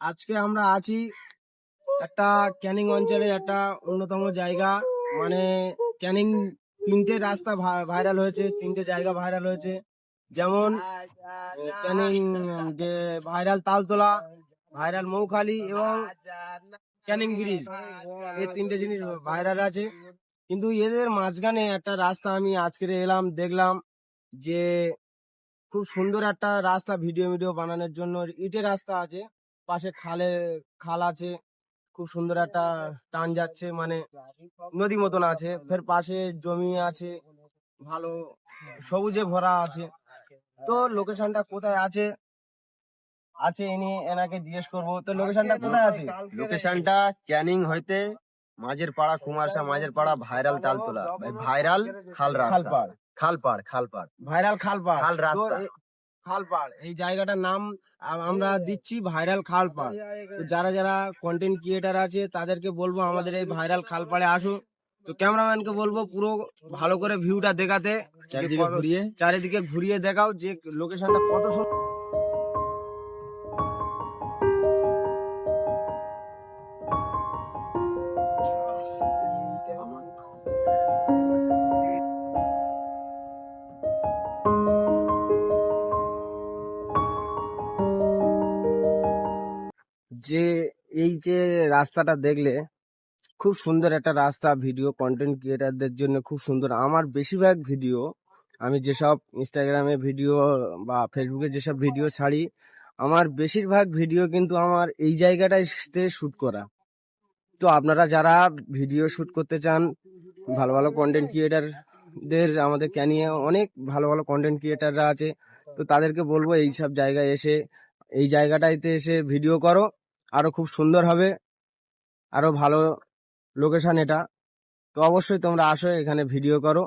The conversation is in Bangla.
আজকে আমরা আছি একটা ক্যানিং অঞ্চলে একটা অন্যতম জায়গা, মানে ক্যানিং তিনটে রাস্তা ভাইরাল হয়েছে, তিনটে জায়গা ভাইরাল হয়েছে। যেমন ক্যানিং যে ভাইরাল তালতলা, ভাইরাল মৌখালি এবং ক্যানিং ব্রিজ, এই তিনটে জিনিস ভাইরাল আছে। কিন্তু এদের মাঝখানে একটা রাস্তা আমি আজকে এলাম, দেখলাম যে খুব সুন্দর একটা রাস্তা ভিডিও ভিডিও বানানোর জন্য। ইটের রাস্তা আছে, পাশে খাল আছে, খুব সুন্দর একটা টান যাচ্ছে, মানে নদী মতন আছে। ফের পাশে জমি আছে, ভালো সবুজে ভরা আছে। তো লোকেশনটা কোথায় আছে আছে ইনি এনাকে জিজ্ঞেস করবো। তো লোকেশনটা কোথায় আছে? লোকেশনটা ক্যানিং হইতে মাঝের পাড়া, কুমারশা মাঝের পাড়া, ভাইরাল তালতলা, ভাইরাল খাল রাস্তা, খালপাড়, খালপাড় ভাইরাল খালপাড়, খাল তো রাস্তা। খালপাড় এই জায়গাটার নাম আমরা দিচ্ছি ভাইরাল খালপাড়। তো যারা যারা কন্টেন্ট ক্রিয়েটার আছে তাদেরকে বলবো আমাদের এই ভাইরাল খালপাড়ে আসুন। তো ক্যামেরাম্যানকে বলবো পুরো ভালো করে ভিউটা দেখাতে, চারিদিকে ঘুরিয়ে দেখাও যে লোকেশনটা কত সুন্দর। যে এই যে রাস্তাটা দেখলে, খুব সুন্দর একটা রাস্তা, ভিডিও কন্টেন্ট ক্রিয়েটারদের জন্য খুব সুন্দর। আমার বেশিরভাগ ভিডিও, আমি যেসব ইনস্টাগ্রামে ভিডিও বা ফেসবুকে যেসব ভিডিও ছাড়ি, আমার বেশিরভাগ ভিডিও কিন্তু আমার এই জায়গাটাতে শ্যুট করা। তো আপনারা যারা ভিডিও শ্যুট করতে চান, ভালো ভালো কন্টেন্ট ক্রিয়েটারদের, আমাদের ক্যানিয়ে অনেক ভালো ভালো কন্টেন্ট ক্রিয়েটাররা আছে, তো তাদেরকে বলবো এই সব জায়গায় এসে, এই জায়গাটাতে এসে ভিডিও করো, আরো খুব সুন্দর হবে, আরো ভালো লোকেশন এটা। তো অবশ্যই তোমরা আসো, এখানে ভিডিও করো।